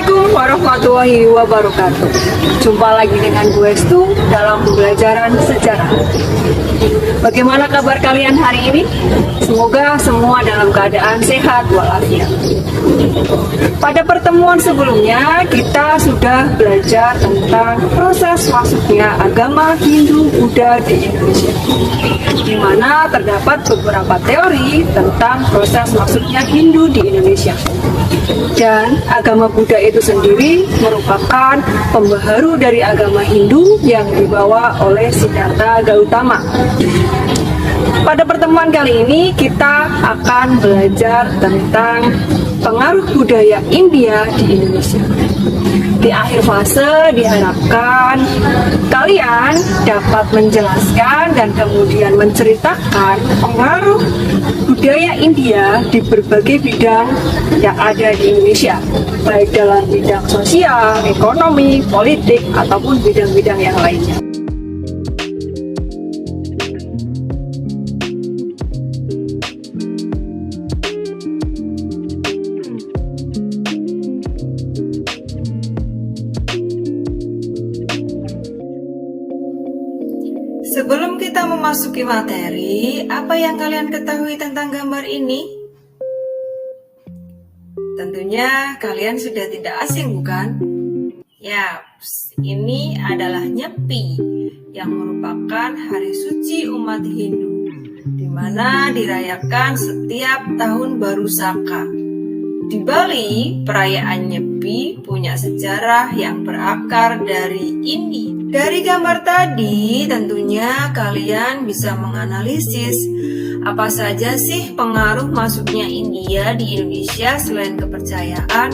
Assalamualaikum warahmatullahi wabarakatuh. Jumpa lagi dengan gue Stu dalam pembelajaran sejarah. Bagaimana kabar kalian hari ini? Semoga semua dalam keadaan sehat walafiat. Pada pertemuan sebelumnya kita sudah belajar tentang proses masuknya agama Hindu-Buddha di Indonesia, di mana terdapat beberapa teori tentang proses masuknya Hindu di Indonesia. Dan agama Buddha itu sendiri merupakan pembaharu dari agama Hindu yang dibawa oleh Siddhartha Gautama. Pada pertemuan kali ini kita akan belajar tentang pengaruh budaya India di Indonesia. Di akhir fase diharapkan kalian dapat menjelaskan dan kemudian menceritakan pengaruh budaya India di berbagai bidang yang ada di Indonesia, baik dalam bidang sosial, ekonomi, politik, ataupun bidang-bidang yang lainnya. Sebelum kita memasuki materi, apa yang kalian ketahui tentang gambar ini? Tentunya kalian sudah tidak asing, bukan? Yaps, ini adalah Nyepi yang merupakan hari suci umat Hindu, di mana dirayakan setiap tahun baru Saka. Di Bali, perayaan Nyepi punya sejarah yang berakar dari India. Dari gambar tadi, tentunya kalian bisa menganalisis apa saja sih pengaruh masuknya India di Indonesia selain kepercayaan.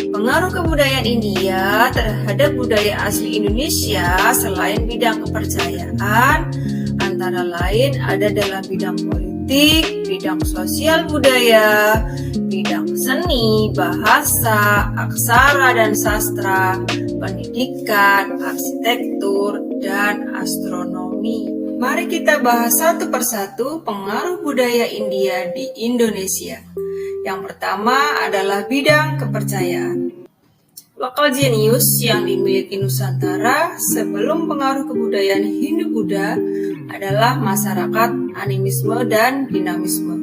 Pengaruh kebudayaan India terhadap budaya asli Indonesia selain bidang kepercayaan, antara lain ada dalam bidang politik, bidang sosial budaya, bidang seni, bahasa, aksara dan sastra, pendidikan, arsitektur, dan astronomi. Mari kita bahas satu persatu pengaruh budaya India di Indonesia. Yang pertama adalah bidang kepercayaan. Lokal jenius yang dimiliki Nusantara sebelum pengaruh kebudayaan Hindu-Buddha adalah masyarakat animisme dan dinamisme,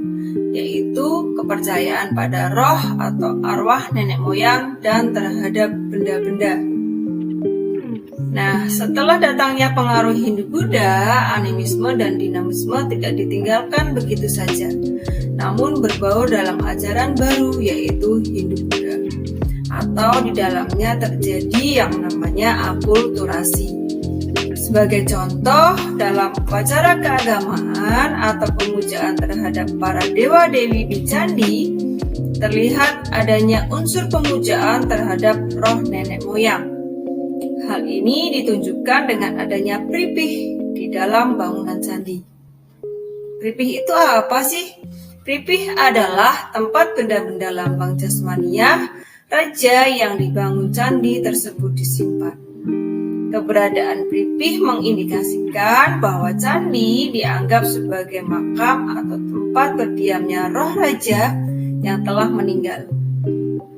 yaitu kepercayaan pada roh atau arwah nenek moyang dan terhadap benda-benda. Nah, setelah datangnya pengaruh Hindu-Buddha, animisme dan dinamisme tidak ditinggalkan begitu saja, namun berbaur dalam ajaran baru yaitu Hindu-Buddha, atau di dalamnya terjadi yang namanya akulturasi. Sebagai contoh, dalam upacara keagamaan atau pemujaan terhadap para dewa-dewi di candi, terlihat adanya unsur pemujaan terhadap roh nenek moyang. Hal ini ditunjukkan dengan adanya pripih di dalam bangunan candi. Pripih itu apa sih? Pripih adalah tempat benda-benda lambang jasmaniah raja yang dibangun candi tersebut disimpan. Keberadaan pripih mengindikasikan bahwa candi dianggap sebagai makam atau tempat berdiamnya roh raja yang telah meninggal.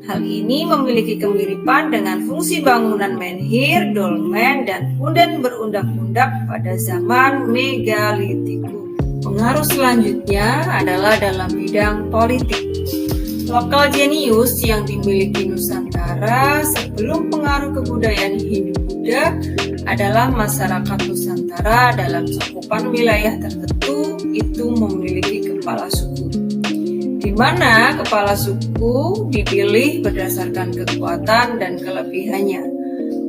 Hal ini memiliki kemiripan dengan fungsi bangunan menhir, dolmen, dan punden berundak-undak pada zaman megalitikum. Pengaruh selanjutnya adalah dalam bidang politik. Lokal jenius yang dimiliki Nusantara sebelum pengaruh kebudayaan Hindu-Buddha adalah masyarakat Nusantara dalam cakupan wilayah tertentu itu memiliki kepala suku, di mana kepala suku dipilih berdasarkan kekuatan dan kelebihannya,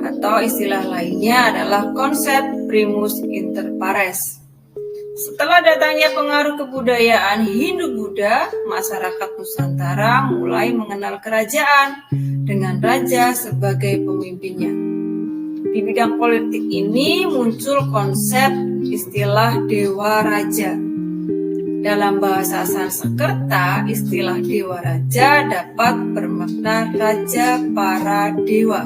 atau istilah lainnya adalah konsep primus inter pares. Setelah datangnya pengaruh kebudayaan Hindu-Buddha, masyarakat Nusantara mulai mengenal kerajaan dengan raja sebagai pemimpinnya. Di bidang politik ini muncul konsep istilah dewa raja. Dalam bahasa Sanskerta, istilah dewa raja dapat bermakna raja para dewa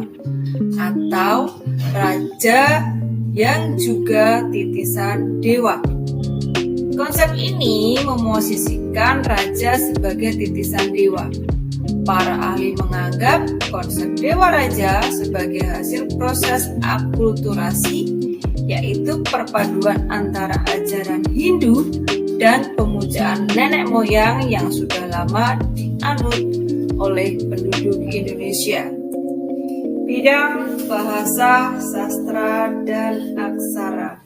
atau raja yang juga titisan dewa. Konsep ini memosisikan raja sebagai titisan dewa. Para ahli menganggap konsep Dewa Raja sebagai hasil proses akulturasi, yaitu perpaduan antara ajaran Hindu dan pemujaan nenek moyang yang sudah lama dianut oleh penduduk Indonesia. Bidang bahasa, sastra, dan aksara.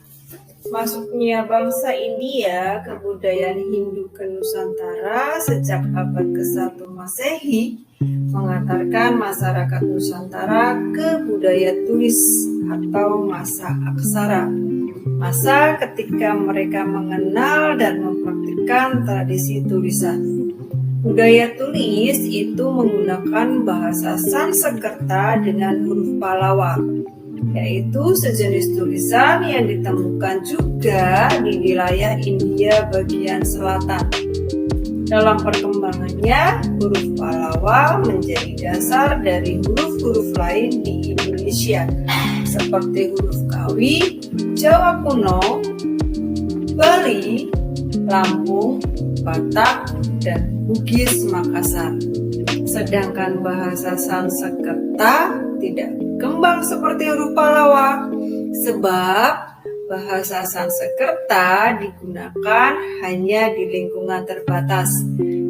Masuknya bangsa India ke budaya Hindu ke Nusantara sejak abad ke-1 Masehi mengantarkan masyarakat Nusantara ke budaya tulis atau masa aksara. Masa ketika mereka mengenal dan mempraktikkan tradisi tulisan. Budaya tulis itu menggunakan bahasa Sanskerta dengan huruf Pallawa, yaitu sejenis tulisan yang ditemukan juga di wilayah India bagian selatan. Dalam perkembangannya, huruf Pallawa menjadi dasar dari huruf-huruf lain di Indonesia, seperti huruf Kawi, Jawa kuno, Bali, Lampung, Batak, dan Bugis Makassar. Sedangkan bahasa Sanskerta tidak berkembang seperti huruf Pallawa, sebab bahasa Sanskerta digunakan hanya di lingkungan terbatas,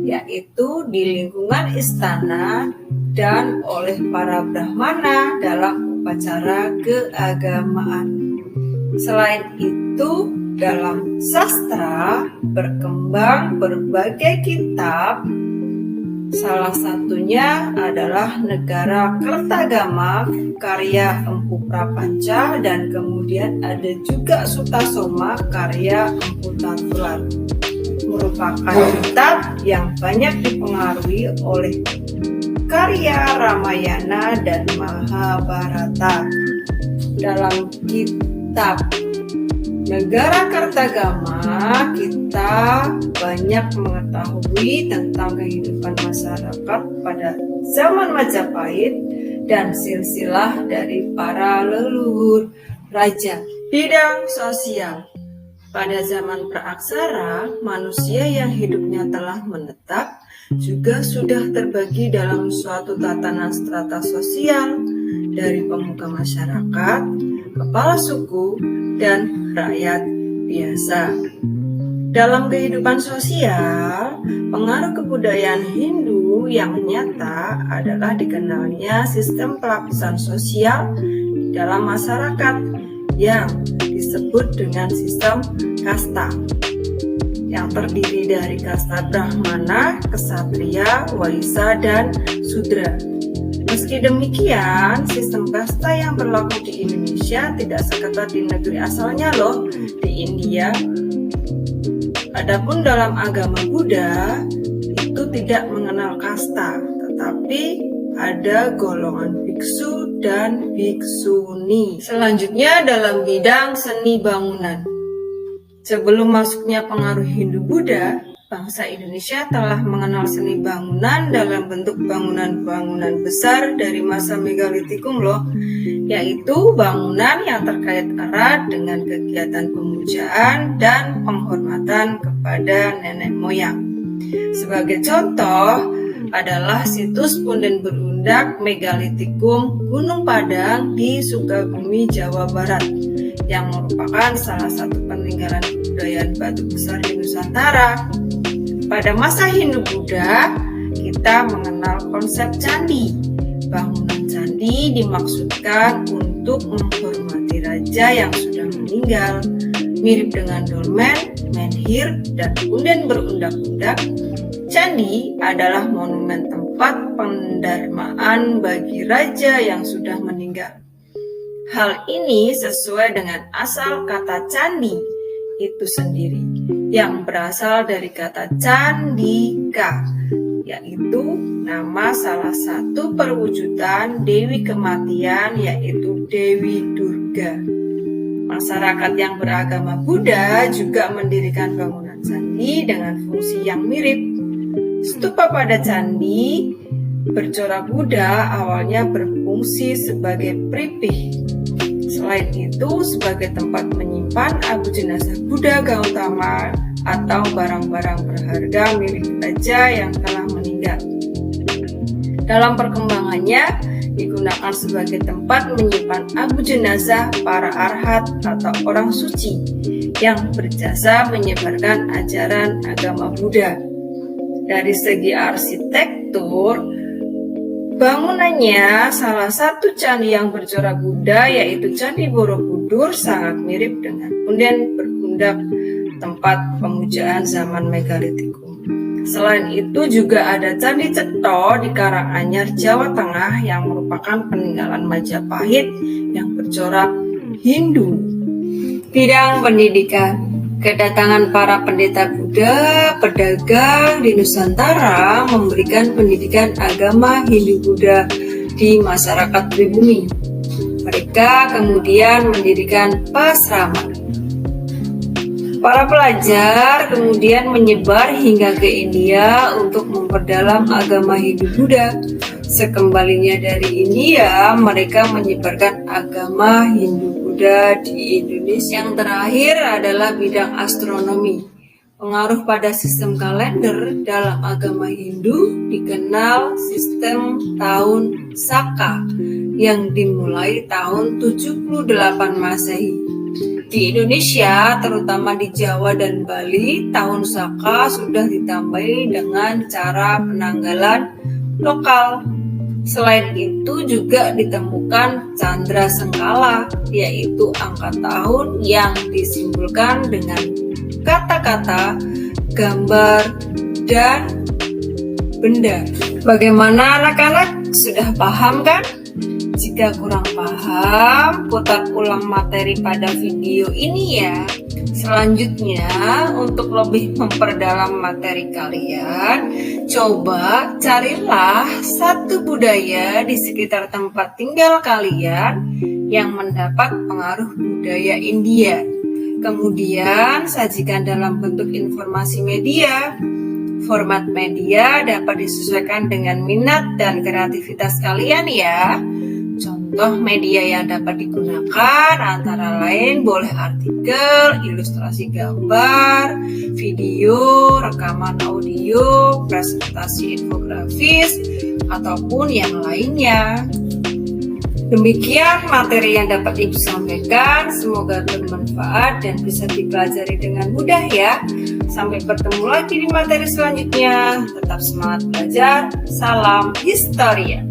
yaitu di lingkungan istana dan oleh para Brahmana dalam upacara keagamaan. Selain itu, dalam sastra berkembang berbagai kitab. Salah satunya adalah Negara Kertagama karya Empu Prapanca, dan kemudian ada juga Sutasoma karya Empu Tatular. Merupakan kitab yang banyak dipengaruhi oleh karya Ramayana dan Mahabharata. Dalam kitab Negara Kertagama, kita banyak mengetahui tentang kehidupan masyarakat pada zaman Majapahit dan silsilah dari para leluhur raja. Bidang sosial. Pada zaman praaksara, manusia yang hidupnya telah menetap juga sudah terbagi dalam suatu tatanan strata sosial dari pemuka masyarakat, kepala suku, dan rakyat biasa. Dalam kehidupan sosial, pengaruh kebudayaan Hindu yang nyata adalah dikenalnya sistem pelapisan sosial dalam masyarakat yang disebut dengan sistem kasta, yang terdiri dari kasta Brahmana, Ksatria, Waisya, dan Sudra. Meski demikian, sistem kasta yang berlaku di Indonesia tidak seketat di negeri asalnya loh, di India. Adapun dalam agama Buddha, itu tidak mengenal kasta, tetapi ada golongan biksu dan biksuni. Selanjutnya dalam bidang seni bangunan. Sebelum masuknya pengaruh Hindu-Buddha, bangsa Indonesia telah mengenal seni bangunan dalam bentuk bangunan-bangunan besar dari masa megalitikum loh, yaitu bangunan yang terkait erat dengan kegiatan pemujaan dan penghormatan kepada nenek moyang. Sebagai contoh adalah situs punden berundak megalitikum Gunung Padang di Sukabumi, Jawa Barat, yang merupakan salah satu peninggalan kebudayaan batu besar di Nusantara. Pada masa Hindu-Buddha, kita mengenal konsep candi. Bangunan candi dimaksudkan untuk menghormati raja yang sudah meninggal. Mirip dengan dolmen, menhir, dan punden berundak-undak, candi adalah monumen tempat pendarmaan bagi raja yang sudah meninggal. Hal ini sesuai dengan asal kata candi itu sendiri, yang berasal dari kata candika, yaitu nama salah satu perwujudan Dewi Kematian, yaitu Dewi Durga. Masyarakat yang beragama Buddha juga mendirikan bangunan candi dengan fungsi yang mirip. Stupa pada candi bercorak Buddha awalnya berfungsi sebagai pripih. Selain itu, sebagai tempat menyimpan abu jenazah Buddha Gautama atau barang-barang berharga milik raja yang telah meninggal. Dalam perkembangannya, digunakan sebagai tempat menyimpan abu jenazah para arhat atau orang suci yang berjasa menyebarkan ajaran agama Buddha. Dari segi arsitektur, bangunannya salah satu candi yang bercorak Buddha yaitu Candi Borobudur sangat mirip dengan punden berpundak tempat pemujaan zaman Megalitikum. Selain itu juga ada Candi Cetho di Karanganyar, Jawa Tengah yang merupakan peninggalan Majapahit yang bercorak Hindu. Bidang pendidikan. Kedatangan para pendeta Buddha, pedagang di Nusantara memberikan pendidikan agama Hindu-Buddha di masyarakat pribumi. Mereka kemudian mendirikan pasraman. Para pelajar kemudian menyebar hingga ke India untuk memperdalam agama Hindu-Buddha. Sekembalinya dari India, mereka menyebarkan agama Hindu-Buddha di Indonesia. Yang terakhir adalah bidang astronomi. Pengaruh pada sistem kalender dalam agama Hindu dikenal sistem tahun Saka yang dimulai tahun 78 Masehi. Di Indonesia, terutama di Jawa dan Bali, tahun Saka sudah ditambahi dengan cara penanggalan lokal. Selain itu juga ditemukan Candra Sengkala, yaitu angka tahun yang disimbolkan dengan kata-kata, gambar, dan benda. Bagaimana anak-anak? Sudah paham kan? Jika kurang paham, putar ulang materi pada video ini ya. Selanjutnya, untuk lebih memperdalam materi kalian, coba carilah satu budaya di sekitar tempat tinggal kalian yang mendapat pengaruh budaya India. Kemudian, sajikan dalam bentuk informasi media. Format media dapat disesuaikan dengan minat dan kreativitas kalian ya. Contoh media yang dapat digunakan antara lain boleh artikel, ilustrasi gambar, video, rekaman audio, presentasi infografis, ataupun yang lainnya. Demikian materi yang dapat Ibu sampaikan, semoga bermanfaat dan bisa dipelajari dengan mudah ya. Sampai bertemu lagi di materi selanjutnya. Tetap semangat belajar, salam historia.